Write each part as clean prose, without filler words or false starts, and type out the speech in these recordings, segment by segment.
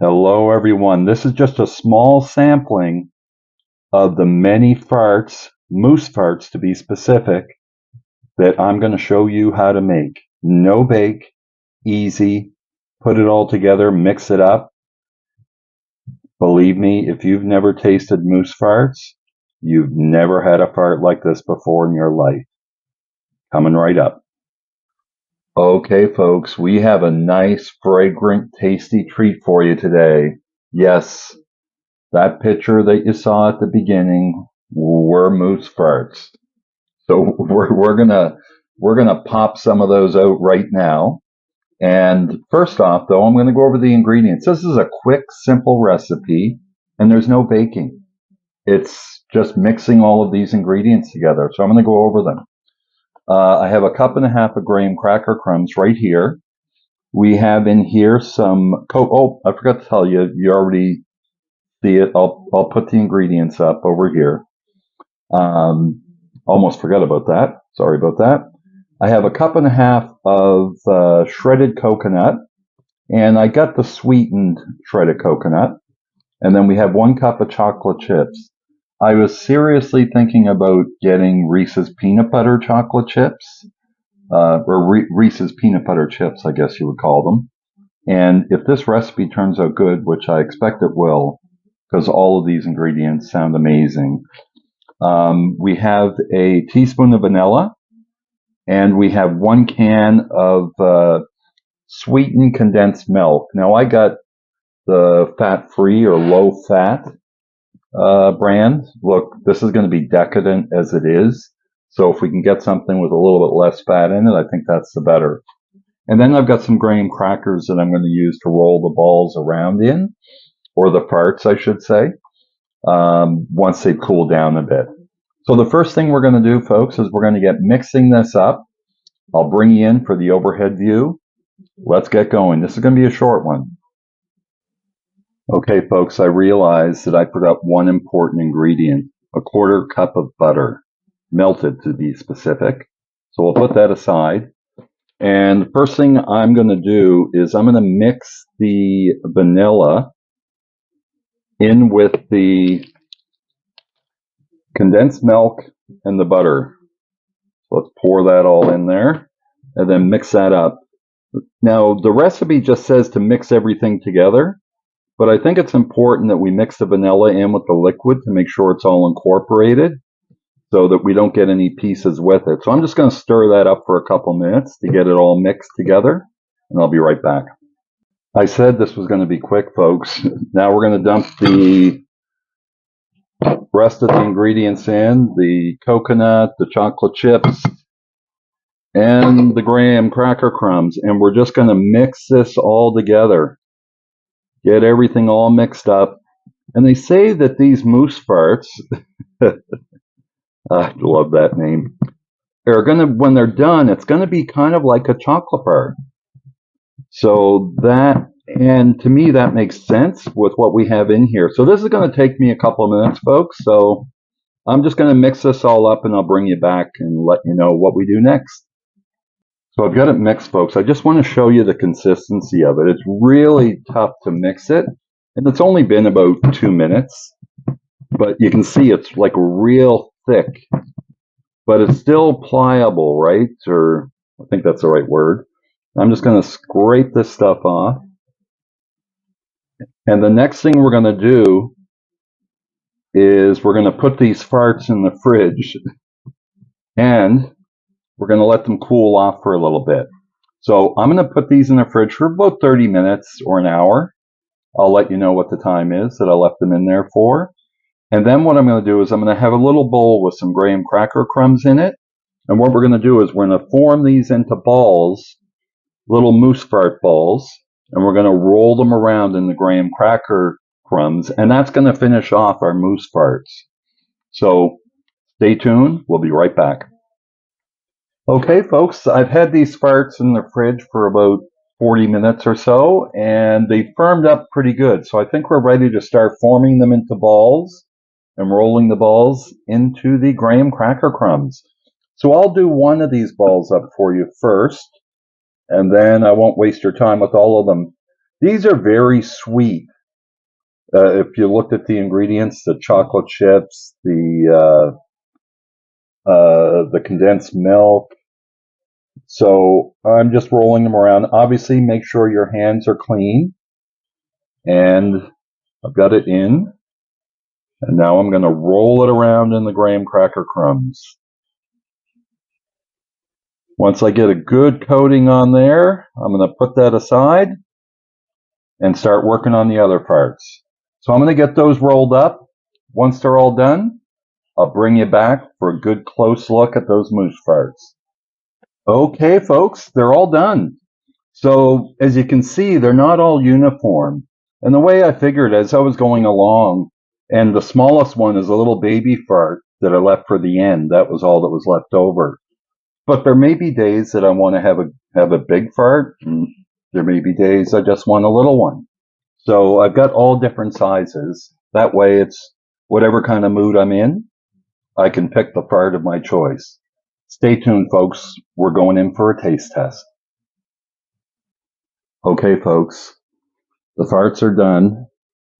Hello, everyone. This is just a small sampling of the many farts, moose farts to be specific, that I'm going to show you how to make. No bake, easy, put it all together, mix it up. Believe me, if you've never tasted moose farts, you've never had a fart like this before in your life. Coming right up. Okay, folks, we have a nice, fragrant, tasty treat for you today. Yes, that picture that you saw at the beginning were moose farts. So we're gonna pop some of those out right now. And first off, though, I'm going to go over the ingredients. This is a quick, simple recipe, and there's no baking. It's just mixing all of these ingredients together. So I'm going to go over them. I have a cup and a half of graham cracker crumbs right here. We have in here some oh, I forgot to tell you, you already see it. I'll put the ingredients up over here. Almost forgot about that. Sorry about that. I have a cup and a half of shredded coconut, and I got the sweetened shredded coconut. And then we have 1 cup of chocolate chips. I was seriously thinking about getting Reese's peanut butter chocolate chips, or Reese's peanut butter chips, I guess you would call them. And if this recipe turns out good, which I expect it will, because all of these ingredients sound amazing, we have a teaspoon of vanilla, and we have 1 can of sweetened condensed milk. Now, I got the fat-free or low-fat brand. Look, this is going to be decadent as it is. So if we can get something with a little bit less fat in it, I think that's the better. And then I've got some graham crackers that I'm going to use to roll the balls around in, or the farts, I should say, once they cool down a bit. So the first thing we're going to do, folks, is we're going to get mixing this up. I'll bring you in for the overhead view. Let's get going. This is going to be a short one. Okay, folks, I realized that I forgot one important ingredient, a 1/4 cup of butter, melted to be specific. So we'll put that aside. And the first thing I'm going to do is I'm going to mix the vanilla in with the condensed milk and the butter. So let's pour that all in there and then mix that up. Now, the recipe just says to mix everything together, but I think it's important that we mix the vanilla in with the liquid to make sure it's all incorporated so that we don't get any pieces with it. So I'm just going to stir that up for a couple minutes to get it all mixed together, and I'll be right back. I said this was going to be quick, folks. Now we're going to dump the rest of the ingredients in, the coconut, the chocolate chips, and the graham cracker crumbs, and we're just going to mix this all together. Get everything all mixed up. And they say that these moose farts, I love that name, are going to, when they're done, it's going to be kind of like a chocolate bar. So that, and to me, that makes sense with what we have in here. So this is going to take me a couple of minutes, folks. So I'm just going to mix this all up, and I'll bring you back and let you know what we do next. So I've got it mixed, folks. I just want to show you the consistency of it. It's really tough to mix it, and it's only been about 2 minutes, but you can see it's like real thick, but it's still pliable, right? Or I think that's the right word. I'm just going to scrape this stuff off. And the next thing we're going to do is we're going to put these farts in the fridge, and we're going to let them cool off for a little bit. So I'm going to put these in the fridge for about 30 minutes or an hour. I'll let you know what the time is that I left them in there for. And then what I'm going to do is I'm going to have a little bowl with some graham cracker crumbs in it. And what we're going to do is we're going to form these into balls, little moose fart balls, and we're going to roll them around in the graham cracker crumbs. And that's going to finish off our moose farts. So stay tuned. We'll be right back. Okay, folks, I've had these farts in the fridge for about 40 minutes or so, and they firmed up pretty good. So I think we're ready to start forming them into balls and rolling the balls into the graham cracker crumbs. So I'll do one of these balls up for you first, and then I won't waste your time with all of them. These are very sweet. If you looked at the ingredients, the chocolate chips, the condensed milk. So I'm just rolling them around. Obviously, make sure your hands are clean. And I've got it in. And now I'm going to roll it around in the graham cracker crumbs. Once I get a good coating on there, I'm going to put that aside and start working on the other parts. So I'm going to get those rolled up. Once they're all done, I'll bring you back for a good close look at those moose farts. Okay, folks, they're all done. So as you can see, they're not all uniform. And the way I figured as I was going along, and the smallest one is a little baby fart that I left for the end. That was all that was left over. But there may be days that I want to have a big fart, and there may be days I just want a little one. So I've got all different sizes. That way it's whatever kind of mood I'm in, I can pick the fart of my choice. Stay tuned, folks. We're going in for a taste test. Okay, folks, the farts are done.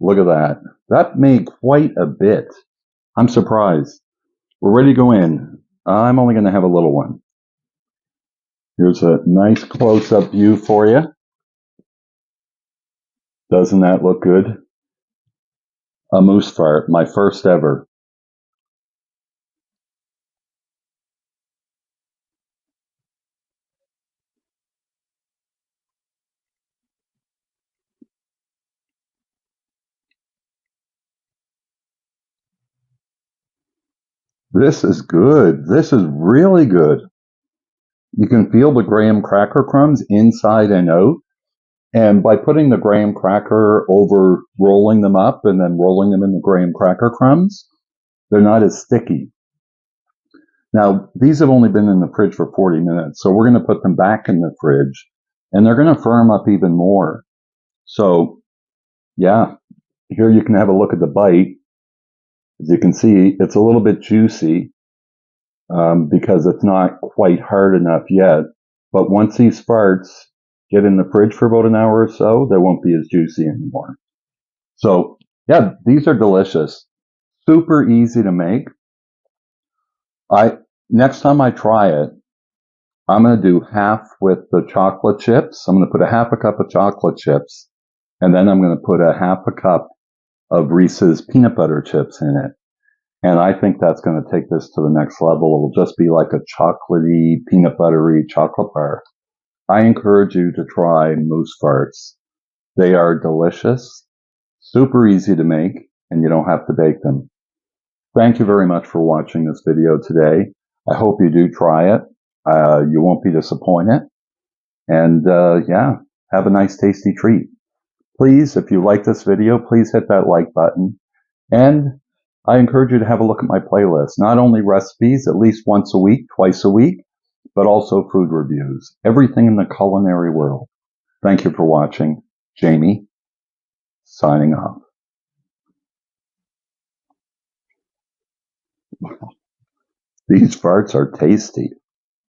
Look at that. That made quite a bit. I'm surprised. We're ready to go in. I'm only going to have a little one. Here's a nice close-up view for you. Doesn't that look good? A moose fart, my first ever. This is good. This is really good. You can feel the graham cracker crumbs inside and out. And by putting the graham cracker over, rolling them up and then rolling them in the graham cracker crumbs, they're not as sticky. Now, these have only been in the fridge for 40 minutes, so we're going to put them back in the fridge, and they're going to firm up even more. So, yeah, here you can have a look at the bite. As you can see, it's a little bit juicy because it's not quite hard enough yet. But once these farts get in the fridge for about an hour or so, they won't be as juicy anymore. So, yeah, these are delicious. Super easy to make. Next time I try it, I'm going to do half with the chocolate chips. I'm going to put a half a cup of chocolate chips, and then I'm going to put a half a cup of Reese's peanut butter chips in it. And I think that's going to take this to the next level. It'll just be like a chocolatey, peanut buttery chocolate bar. I encourage you to try moose farts. They are delicious, super easy to make, and you don't have to bake them. Thank you very much for watching this video today. I hope you do try it. You won't be disappointed. And yeah, have a nice tasty treat. Please, if you like this video, please hit that like button. And I encourage you to have a look at my playlist. Not only recipes, at least once a week, twice a week, but also food reviews. Everything in the culinary world. Thank you for watching. Jamie, signing off. These farts are tasty.